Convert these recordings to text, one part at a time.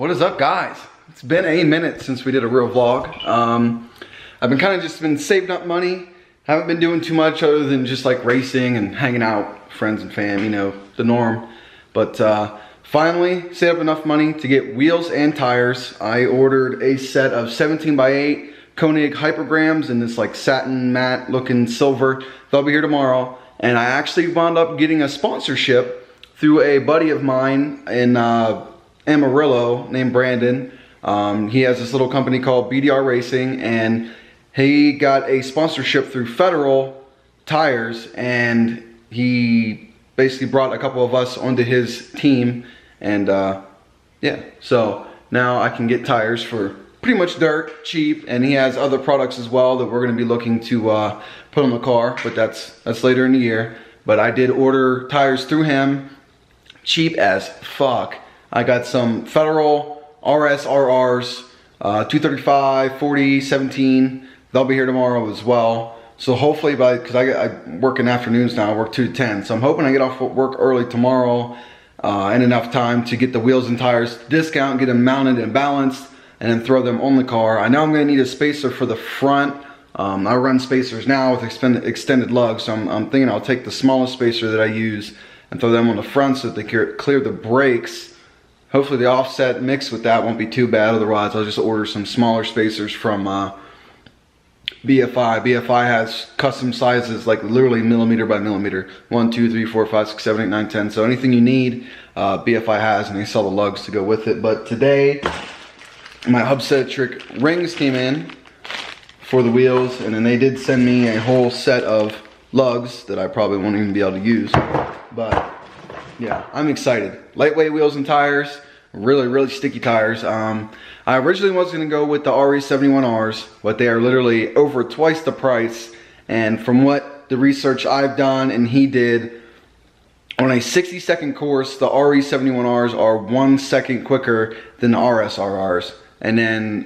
What is up, guys? It's been a minute since we did a real vlog. I've been kind of just been saving up money. Haven't been doing too much other than just like racing and hanging out, friends and fam, you know, the norm. But finally saved up enough money to get wheels and tires. I ordered a set of 17x8 Konig hypergrams in this like satin matte looking silver. They'll be here tomorrow. And I actually wound up getting a sponsorship through a buddy of mine in Amarillo named Brandon. He has this little company called BDR Racing, and he got a sponsorship through Federal Tires, and he basically brought a couple of us onto his team, and yeah, so now I can get tires for pretty much dirt cheap, and he has other products as well that we're going to be looking to put on the car, but that's later in the year. But I did order tires through him, cheap as fuck. I got some Federal RSRRs, 235, 40, 17. They'll be here tomorrow as well. So hopefully because I work in afternoons now, I work 2 to 10. So I'm hoping I get off work early tomorrow and enough time to get the wheels and tires discount, get them mounted and balanced, and then throw them on the car. I know I'm gonna need a spacer for the front. I run spacers now with extended lugs, so I'm thinking I'll take the smallest spacer that I use and throw them on the front so that they clear the brakes. Hopefully the offset mixed with that won't be too bad. Otherwise, I'll just order some smaller spacers from BFI. BFI has custom sizes, like literally millimeter by millimeter. 1, 2, 3, 4, 5, 6, 7, 8, 9, 10. So anything you need, BFI has, and they sell the lugs to go with it. But today, my Hub-Centric rings came in for the wheels, and then they did send me a whole set of lugs that I probably won't even be able to use. But yeah, I'm excited. Lightweight wheels and tires, really sticky tires. I originally was gonna go with the RE71Rs, but they are literally over twice the price. And from what the research I've done and he did, on a 60-second course, the RE71Rs are 1 second quicker than the RSRRs. And then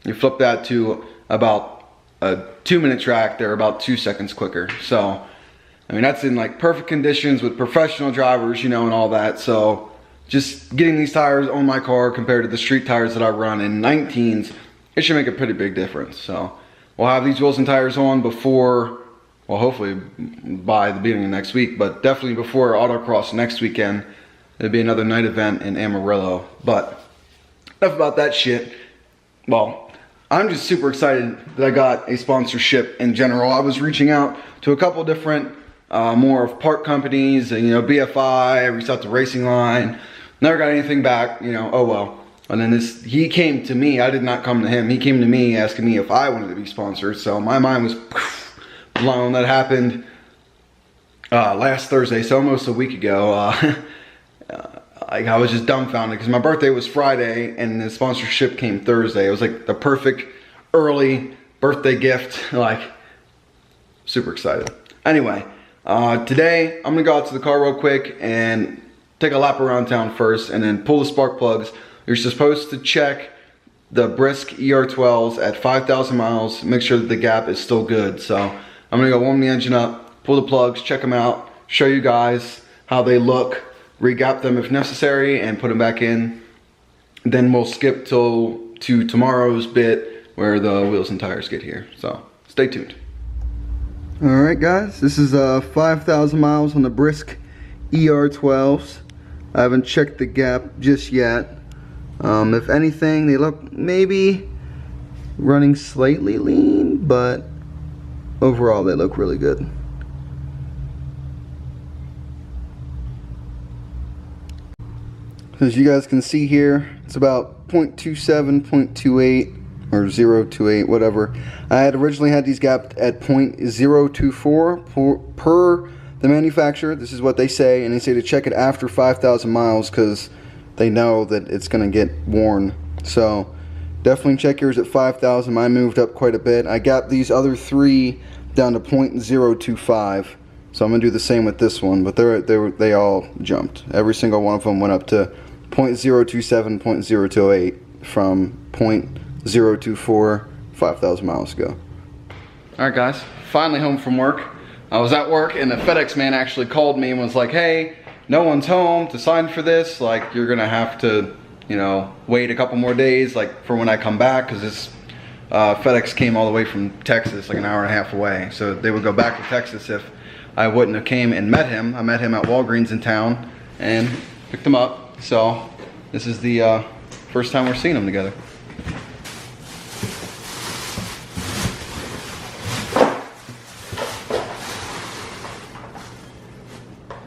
you flip that to about a 2-minute track, they're about 2 seconds quicker. So I mean, that's in like perfect conditions with professional drivers, you know, and all that. So just getting these tires on my car compared to the street tires that I run in 19s, it should make a pretty big difference. So we'll have these wheels and tires on before, well, hopefully by the beginning of next week, but definitely before autocross next weekend. It'll be another night event in Amarillo. But enough about that shit. Well, I'm just super excited that I got a sponsorship in general. I was reaching out to a couple different more of part companies, and you know, BFI, I reached out to Racing Line, never got anything back, you know, oh well. And then he came to me, I did not come to him, he came to me asking me if I wanted to be sponsored. So my mind was blown. That happened last Thursday, so almost a week ago. I was just dumbfounded because my birthday was Friday and the sponsorship came Thursday. It was like the perfect early birthday gift, like super excited. Anyway, today I'm gonna go out to the car real quick and take a lap around town first and then pull the spark plugs. You're supposed to check the Brisk ER12s at 5,000 miles, make sure that the gap is still good. So I'm gonna go warm the engine up, pull the plugs, check them out, show you guys how they look, re-gap them if necessary, and put them back in. Then we'll skip to tomorrow's bit where the wheels and tires get here. So stay tuned. Alright guys, this is 5,000 miles on the Brisk ER12s. I haven't checked the gap just yet. If anything, they look maybe running slightly lean, but overall they look really good. As you guys can see here, it's about 0.27, 0.28. or 0.28, whatever. I had originally had these gapped at 0.024 per the manufacturer. This is what they say, and they say to check it after 5,000 miles because they know that it's going to get worn. So definitely check yours at 5,000. Mine moved up quite a bit. I got these other 3 down to 0.025. So I'm going to do the same with this one, but they all jumped. Every single one of them went up to 0.027, 0.028 from 0.024 5,000 miles ago. Alright guys, finally home from work. I was at work and the FedEx man actually called me and was like, hey, no one's home to sign for this, like you're gonna have to you know, wait a couple more days, like for when I come back, because this FedEx came all the way from Texas, like an hour and a half away. So they would go back to Texas if I wouldn't have came and met him. I met him at Walgreens in town and picked him up. So this is the first time we're seeing them together.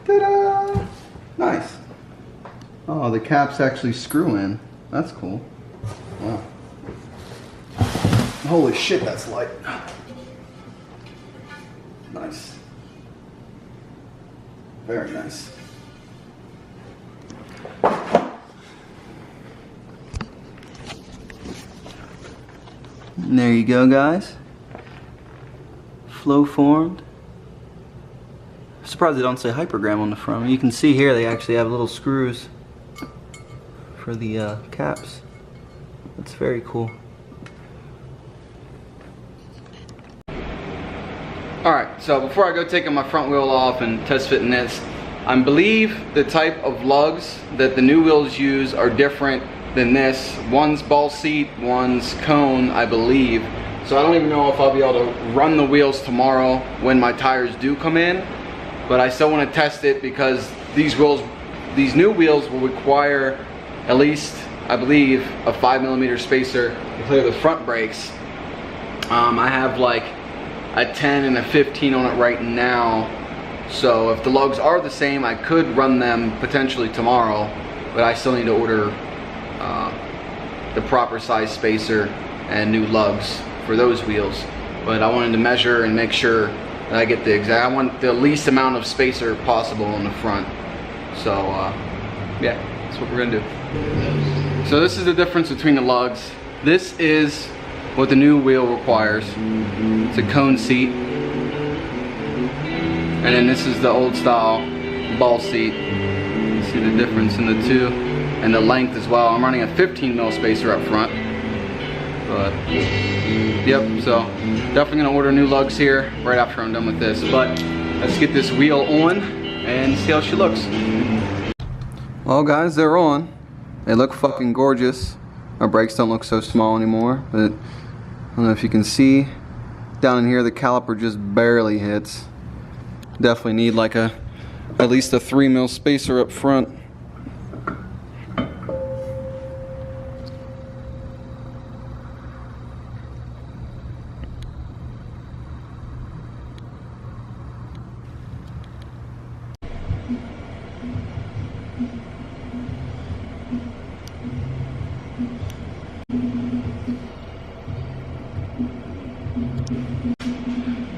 Ta-da! Nice. Oh, the caps actually screw in. That's cool. Wow. Holy shit, that's light. Nice. Very nice. And there you go, guys. Flow formed. I'm surprised they don't say hypergram on the front. You can see here they actually have little screws for the caps. That's very cool. Alright, so before I go taking my front wheel off and test fitting this, I believe the type of lugs that the new wheels use are different than this. One's ball seat, one's cone, I believe. So I don't even know if I'll be able to run the wheels tomorrow when my tires do come in. But I still want to test it because these new wheels will require at least, I believe, a 5mm spacer to clear the front brakes. I have like a 10 and a 15 on it right now. So if the lugs are the same, I could run them potentially tomorrow, but I still need to order the proper size spacer and new lugs for those wheels. But I wanted to measure and make sure that I get the exact, I want the least amount of spacer possible on the front. So yeah, that's what we're gonna do. So this is the difference between the lugs. This is what the new wheel requires. It's a cone seat. And then this is the old style ball seat. You see the difference in the two. And the length as well. I'm running a 15mm spacer up front. But, yep, so definitely gonna order new lugs here right after I'm done with this. But let's get this wheel on and see how she looks. Well guys, they're on. They look fucking gorgeous. Our brakes don't look so small anymore, but I don't know if you can see down in here the caliper just barely hits. Definitely need like at least a 3mm spacer up front.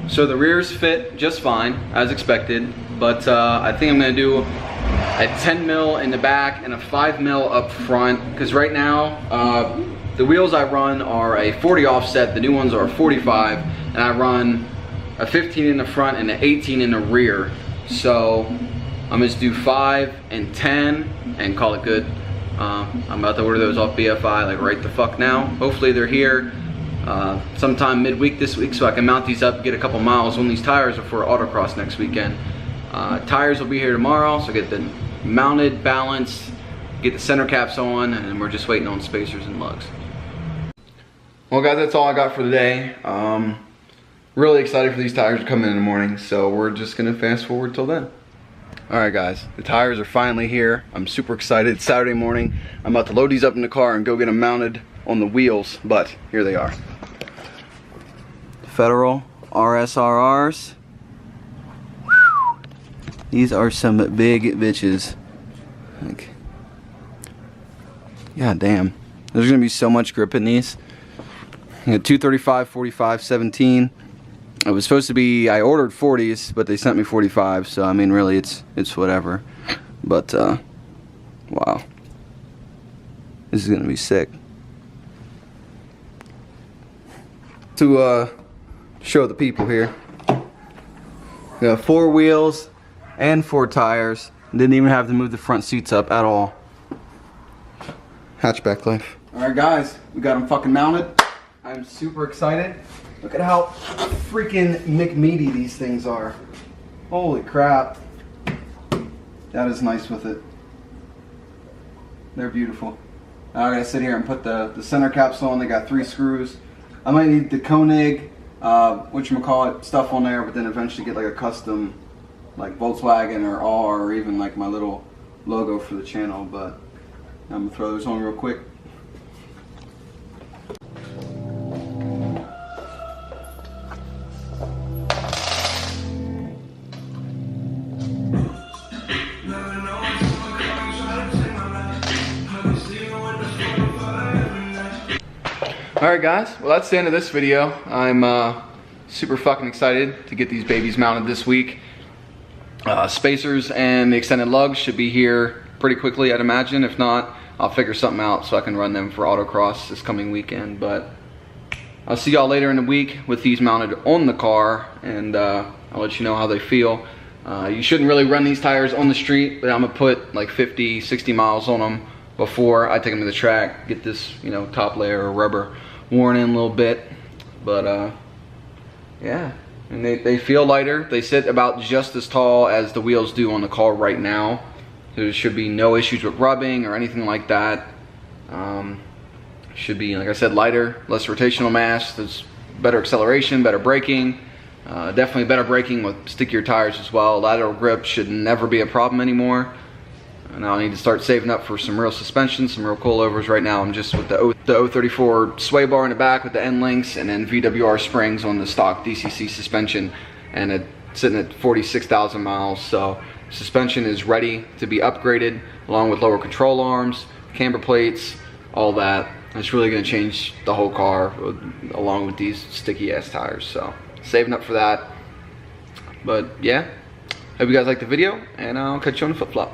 So the rears fit just fine, as expected, but I think I'm gonna do a 10mm in the back and a 5mm up front, because right now the wheels I run are a 40 offset, the new ones are a 45, and I run a 15 in the front and an 18 in the rear. So I'm gonna just do 5 and 10 and call it good. I'm about to order those off BFI like right the fuck now. Hopefully they're here sometime midweek this week so I can mount these up, get a couple miles on these tires before autocross next weekend. Tires will be here tomorrow, so get them mounted, balanced, get the center caps on, and we're just waiting on spacers and lugs. Well guys, that's all I got for today. Really excited for these tires to come in the morning, so we're just gonna fast forward till then. Alright guys, the tires are finally here. I'm super excited. It's Saturday morning. I'm about to load these up in the car and go get them mounted on the wheels, but here they are. Federal RSRRs. These are some big bitches. Like, god damn. There's gonna be so much grip in these. You got 235, 45, 17. It was supposed to be, I ordered 40s, but they sent me 45, so I mean really it's whatever. But wow. This is gonna be sick. To show the people here. We got 4 wheels and 4 tires. Didn't even have to move the front seats up at all. Hatchback life. Alright guys, we got them fucking mounted. I'm super excited. Look at how freaking McMeaty these things are. Holy crap. That is nice with it. They're beautiful. I gotta sit here and put the center capsule on. They got 3 screws. I might need the Konig, whatchamacallit, stuff on there, but then eventually get like a custom, like Volkswagen or R, or even like my little logo for the channel. But I'm gonna throw those on real quick. Alright guys, well that's the end of this video. I'm super fucking excited to get these babies mounted this week. Spacers and the extended lugs should be here pretty quickly, I'd imagine. If not, I'll figure something out so I can run them for autocross this coming weekend. But I'll see y'all later in the week with these mounted on the car, and I'll let you know how they feel. You shouldn't really run these tires on the street, but I'm gonna put like 50, 60 miles on them before I take them to the track, get this, you know, top layer of rubber worn in a little bit. But yeah, and they feel lighter. They sit about just as tall as the wheels do on the car right now. There should be no issues with rubbing or anything like that. Should be, like I said, lighter, less rotational mass. There's better acceleration, better braking. Definitely better braking with stickier tires as well. Lateral grip should never be a problem anymore. Now I need to start saving up for some real suspension, some real coilovers. Right now I'm just with the 034 sway bar in the back with the end links, and then VWR springs on the stock DCC suspension, and it's sitting at 46,000 miles. So suspension is ready to be upgraded, along with lower control arms, camber plates, all that. It's really going to change the whole car along with these sticky ass tires. So saving up for that. But yeah, hope you guys liked the video, and I'll catch you on the flip flop.